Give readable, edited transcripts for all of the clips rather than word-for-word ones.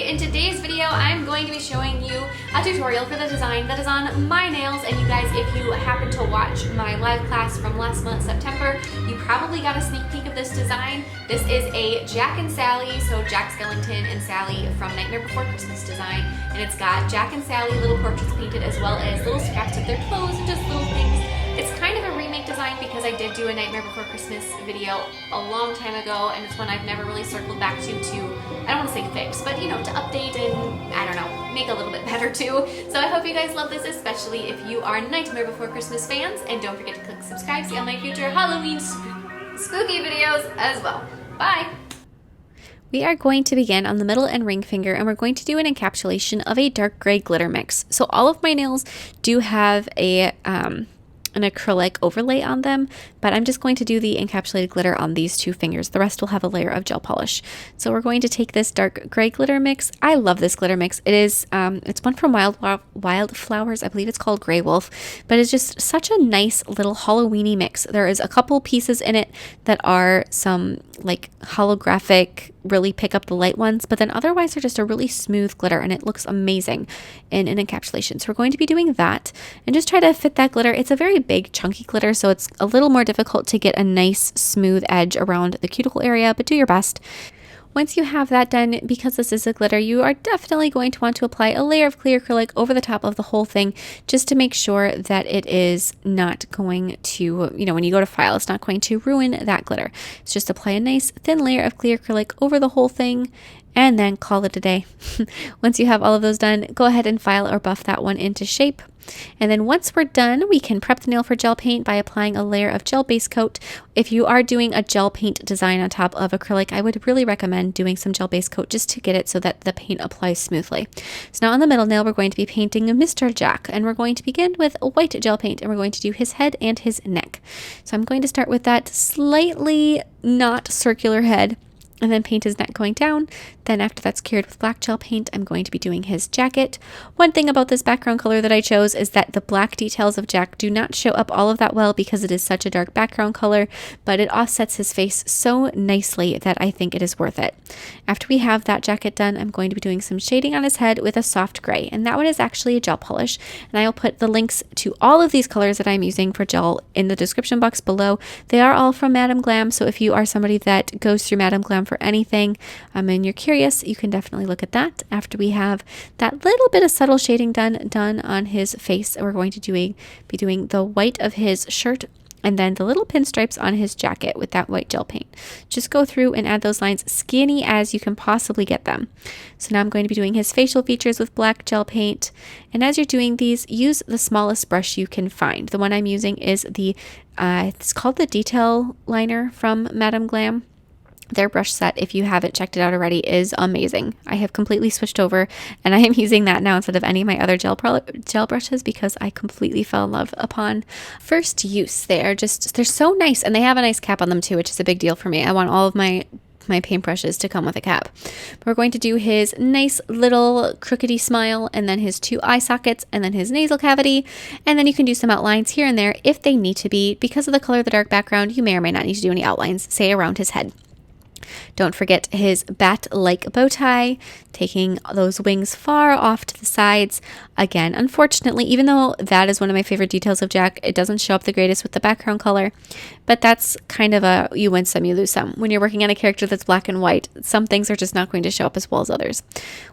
In today's video, I'm going to be showing you a tutorial for the design that is on my nails. And you guys, if you happen to watch my live class from last month, September, you probably got a sneak peek of this design. This is a Jack and Sally, so Jack Skellington and Sally from Nightmare Before Christmas design. And it's got Jack and Sally little portraits painted as well as little scraps of their clothes and just little things. It's kind of a remake design because I did do a Nightmare Before Christmas video a long time ago, and it's one I've never really circled back to, I don't want to say fix, but you know, to update and, I don't know, make a little bit better too. So I hope you guys love this, especially if you are Nightmare Before Christmas fans, and don't forget to click subscribe to see all my future Halloween spooky videos as well. Bye! We are going to begin on the middle and ring finger, and we're going to do an encapsulation of a dark gray glitter mix. So all of my nails do have an acrylic overlay on them, but I'm just going to do the encapsulated glitter on these two fingers. The rest will have a layer of gel polish. So we're going to take this dark gray glitter mix. I love this glitter mix. It is, it's one from Wildflowers. I believe it's called Grey Wolf, but it's just such a nice little Halloweeny mix. There is a couple pieces in it that are some like holographic, really pick up the light ones, but then otherwise they're just a really smooth glitter, and it looks amazing in an encapsulation. So we're going to be doing that and just try to fit that glitter. It's a very big chunky glitter, so it's a little more difficult to get a nice smooth edge around the cuticle area, but do your best. Once you have that done, because this is a glitter, you are definitely going to want to apply a layer of clear acrylic over the top of the whole thing, just to make sure that it is not going to, you know, when you go to file, it's not going to ruin that glitter. So just apply a nice thin layer of clear acrylic over the whole thing, and then call it a day. Once you have all of those done, go ahead and file or buff that one into shape. And then once we're done, we can prep the nail for gel paint by applying a layer of gel base coat. If you are doing a gel paint design on top of acrylic, I would really recommend doing some gel base coat just to get it so that the paint applies smoothly. So now on the middle nail, we're going to be painting Mr. Jack, and we're going to begin with a white gel paint, and we're going to do his head and his neck. So I'm going to start with that slightly not circular head, and then paint his neck going down. Then after that's cured with black gel paint, I'm going to be doing his jacket. One thing about this background color that I chose is that the black details of Jack do not show up all of that well because it is such a dark background color, but it offsets his face so nicely that I think it is worth it. After we have that jacket done, I'm going to be doing some shading on his head with a soft gray, and that one is actually a gel polish, and I will put the links to all of these colors that I'm using for gel in the description box below. They are all from Madam Glam, so if you are somebody that goes through Madam Glam for anything and you're curious, you can definitely look at that. After we have that little bit of subtle shading done on his face, we're going to be doing the white of his shirt and then the little pinstripes on his jacket with that white gel paint. Just go through and add those lines skinny as you can possibly get them. So now I'm going to be doing his facial features with black gel paint, and as you're doing these, use the smallest brush you can find. The one I'm using is it's called the Detail Liner from Madam Glam. Their brush set, if you haven't checked it out already, is amazing. I have completely switched over, and I am using that now instead of any of my other gel brushes because I completely fell in love upon first use. They're so nice, and they have a nice cap on them too, which is a big deal for me. I want all of my paintbrushes to come with a cap. We're going to do his nice little crookedy smile, and then his two eye sockets, and then his nasal cavity, and then you can do some outlines here and there if they need to be. Because of the color of the dark background, you may or may not need to do any outlines, say around his head. Don't forget his bat-like bow tie, taking those wings far off to the sides. Again, unfortunately, even though that is one of my favorite details of Jack, it doesn't show up the greatest with the background color, but that's kind of a you win some, you lose some. When you're working on a character that's black and white, some things are just not going to show up as well as others.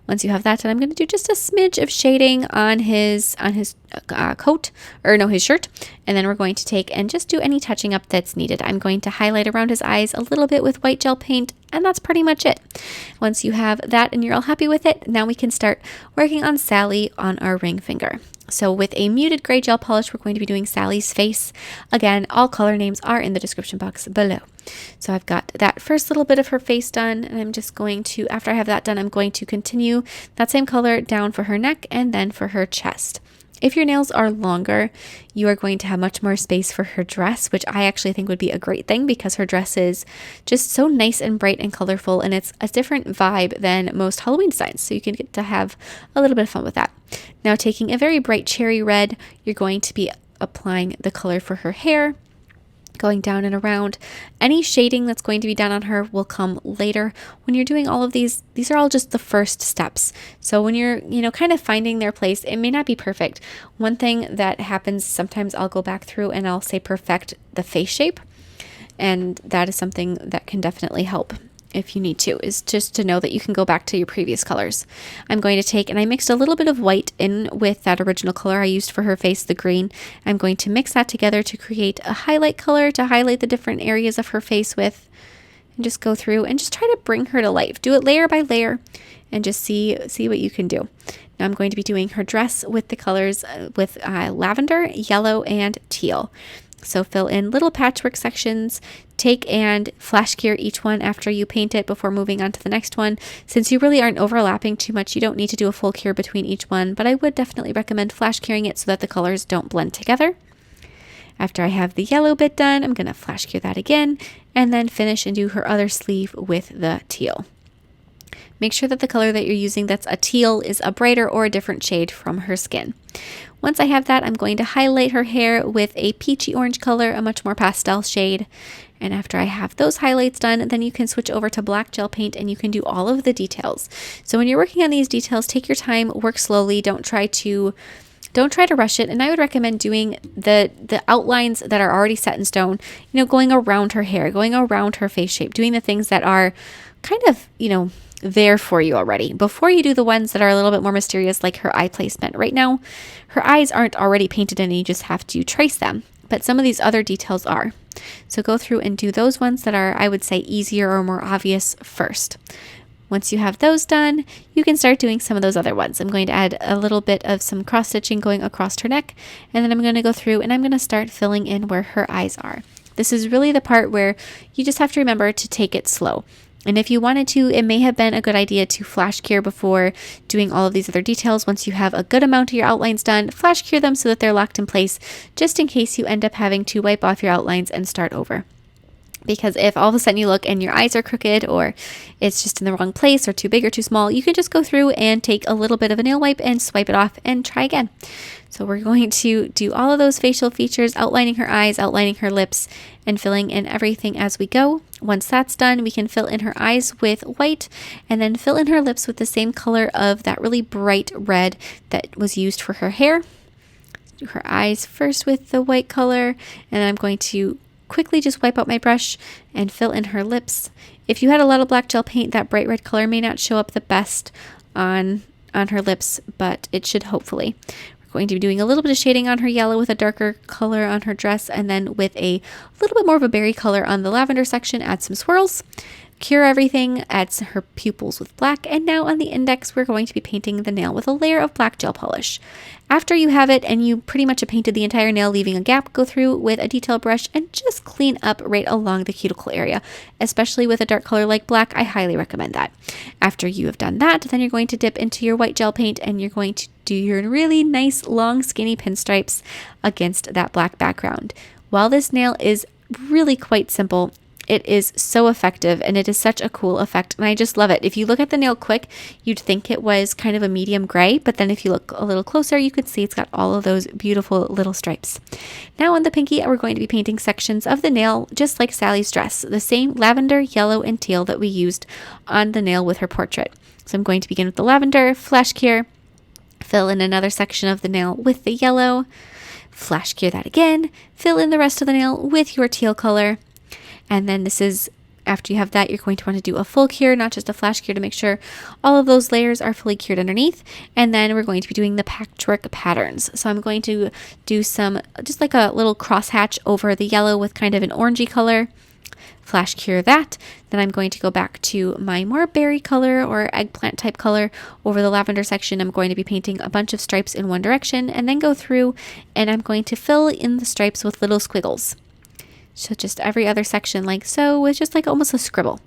Once you have that done, I'm going to do just a smidge of shading on his shirt, and then we're going to take and just do any touching up that's needed. I'm going to highlight around his eyes a little bit with white gel paint, and that's pretty much it. Once you have that and you're all happy with it, now we can start working on Sally on our ring finger. So with a muted gray gel polish, we're going to be doing Sally's face. Again, all color names are in the description box below. So I've got that first little bit of her face done, and I'm just going to, after I have that done, I'm going to continue that same color down for her neck and then for her chest. If your nails are longer, you are going to have much more space for her dress, which I actually think would be a great thing because her dress is just so nice and bright and colorful, and it's a different vibe than most Halloween designs, so you can get to have a little bit of fun with that. Now, taking a very bright cherry red, you're going to be applying the color for her hair. going down and around. Any shading that's going to be done on her will come later. When you're doing all of these are all just the first steps. So when you're, kind of finding their place, it may not be perfect. One thing that happens, sometimes I'll go back through and I'll say perfect the face shape. And that is something that can definitely help if you need to, is just to know that you can go back to your previous colors. I'm going to take, and I mixed a little bit of white in with that original color I used for her face, the green. I'm going to mix that together to create a highlight color to highlight the different areas of her face with, and just go through and just try to bring her to life. Do it layer by layer and just see what you can do. Now I'm going to be doing her dress with the colors with lavender, yellow, and teal. So fill in little patchwork sections, take and flash cure each one after you paint it before moving on to the next one. Since you really aren't overlapping too much, you don't need to do a full cure between each one, but I would definitely recommend flash curing it so that the colors don't blend together. After I have the yellow bit done, I'm going to flash cure that again, and then finish and do her other sleeve with the teal. Make sure that the color that you're using that's a teal is a brighter or a different shade from her skin. Once I have that, I'm going to highlight her hair with a peachy orange color, a much more pastel shade. And after I have those highlights done, then you can switch over to black gel paint and you can do all of the details. So when you're working on these details, take your time, work slowly, don't try to rush it. And I would recommend doing the outlines that are already set in stone, going around her hair, going around her face shape, doing the things that are kind of, there for you already before you do the ones that are a little bit more mysterious, like her eye placement. Right now, her eyes aren't already painted in, and you just have to trace them, but some of these other details are. So go through and do those ones that are, I would say, easier or more obvious first. Once you have those done, you can start doing some of those other ones. I'm going to add a little bit of some cross stitching going across her neck, and then I'm going to go through and I'm going to start filling in where her eyes are. This is really the part where you just have to remember to take it slow. And if you wanted to, it may have been a good idea to flash cure before doing all of these other details. Once you have a good amount of your outlines done, flash cure them so that they're locked in place, just in case you end up having to wipe off your outlines and start over. Because if all of a sudden you look and your eyes are crooked, or it's just in the wrong place or too big or too small, you can just go through and take a little bit of a nail wipe and swipe it off and try again. So we're going to do all of those facial features, outlining her eyes, outlining her lips, and filling in everything as we go. Once that's done, we can fill in her eyes with white and then fill in her lips with the same color of that really bright red that was used for her hair. Do her eyes first with the white color, and I'm going to quickly just wipe out my brush and fill in her lips. If you had a lot of black gel paint, that bright red color may not show up the best on her lips, but it should hopefully. We're going to be doing a little bit of shading on her yellow with a darker color on her dress, and then with a little bit more of a berry color on the lavender section, add some swirls. Cure everything, add her pupils with black, and now on the index we're going to be painting the nail with a layer of black gel polish. After you have it and you pretty much have painted the entire nail, leaving a gap, go through with a detail brush and just clean up right along the cuticle area. Especially with a dark color like black, I highly recommend that. After you have done that, then you're going to dip into your white gel paint and you're going to do your really nice long skinny pinstripes against that black background. While this nail is really quite simple, it is so effective and it is such a cool effect, and I just love it. If you look at the nail quick, you'd think it was kind of a medium gray, but then if you look a little closer, you could see it's got all of those beautiful little stripes. Now on the pinky, we're going to be painting sections of the nail just like Sally's dress, the same lavender, yellow, and teal that we used on the nail with her portrait. So I'm going to begin with the lavender, flash cure, fill in another section of the nail with the yellow, flash cure that again, fill in the rest of the nail with your teal color. And then this is, after you have that, you're going to want to do a full cure, not just a flash cure, to make sure all of those layers are fully cured underneath. And then we're going to be doing the patchwork patterns. So I'm going to do some, just like a little crosshatch over the yellow with kind of an orangey color. Flash cure that. Then I'm going to go back to my more berry color or eggplant type color over the lavender section. I'm going to be painting a bunch of stripes in one direction and then go through and I'm going to fill in the stripes with little squiggles. So just every other section like so, with just like almost a scribble.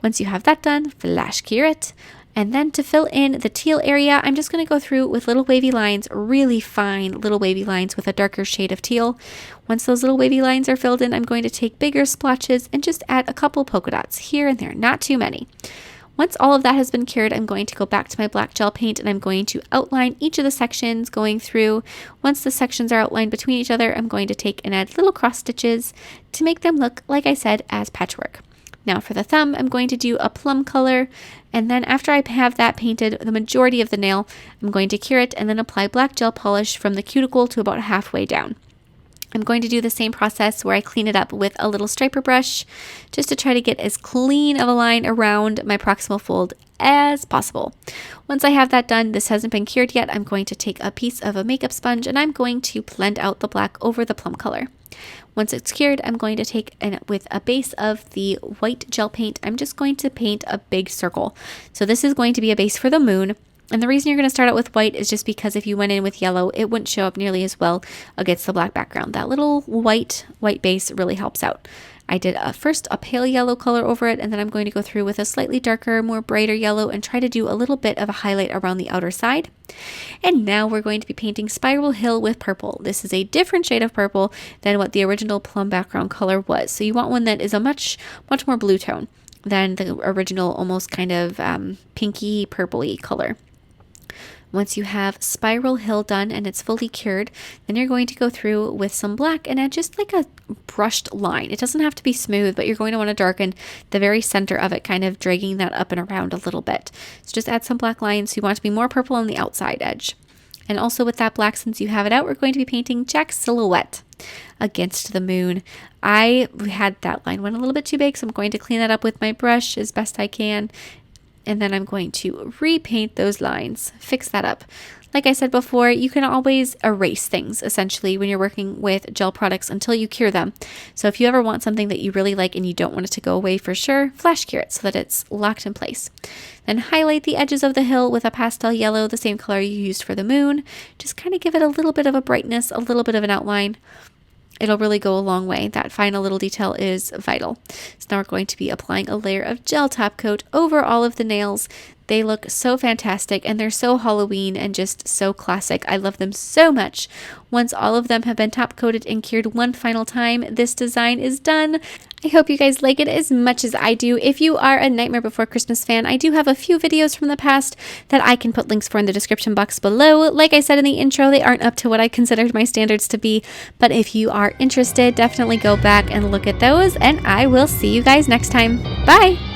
Once you have that done, flash cure it. And then to fill in the teal area, I'm just going to go through with little wavy lines, really fine little wavy lines with a darker shade of teal. Once those little wavy lines are filled in, I'm going to take bigger splotches and just add a couple polka dots here and there, not too many. Once all of that has been cured, I'm going to go back to my black gel paint and I'm going to outline each of the sections going through. Once the sections are outlined between each other, I'm going to take and add little cross stitches to make them look, like I said, as patchwork. Now for the thumb, I'm going to do a plum color, and then after I have that painted the majority of the nail, I'm going to cure it and then apply black gel polish from the cuticle to about halfway down. I'm going to do the same process where I clean it up with a little striper brush just to try to get as clean of a line around my proximal fold as possible. Once I have that done, this hasn't been cured yet, I'm going to take a piece of a makeup sponge and I'm going to blend out the black over the plum color. Once it's cured, I'm going to take, and with a base of the white gel paint, I'm just going to paint a big circle. So this is going to be a base for the moon. And the reason you're going to start out with white is just because if you went in with yellow, it wouldn't show up nearly as well against the black background. That little white base really helps out. I did first a pale yellow color over it, and then I'm going to go through with a slightly darker, more brighter yellow and try to do a little bit of a highlight around the outer side. And now we're going to be painting Spiral Hill with purple. This is a different shade of purple than what the original plum background color was. So you want one that is a much more blue tone than the original almost kind of pinky purpley color. Once you have Spiral Hill done and it's fully cured, then you're going to go through with some black and add just like a brushed line. It doesn't have to be smooth, but you're going to want to darken the very center of it, kind of dragging that up and around a little bit. So just add some black lines. You want to be more purple on the outside edge. And also with that black, since you have it out, we're going to be painting Jack's silhouette against the moon. I had that line went a little bit too big, so I'm going to clean that up with my brush as best I can. And then I'm going to repaint those lines, fix that up. Like I said before, you can always erase things essentially when you're working with gel products until you cure them. So if you ever want something that you really like and you don't want it to go away for sure, flash cure it so that it's locked in place. Then highlight the edges of the hill with a pastel yellow, the same color you used for the moon. Just kind of give it a little bit of a brightness, a little bit of an outline. It'll really go a long way. That final little detail is vital. So now we're going to be applying a layer of gel top coat over all of the nails. They look so fantastic and they're so Halloween and just so classic. I love them so much. Once all of them have been top coated and cured one final time, this design is done. I hope you guys like it as much as I do. If you are a Nightmare Before Christmas fan, I do have a few videos from the past that I can put links for in the description box below. Like I said in the intro, they aren't up to what I considered my standards to be, but if you are interested, definitely go back and look at those, and I will see you guys next time. Bye!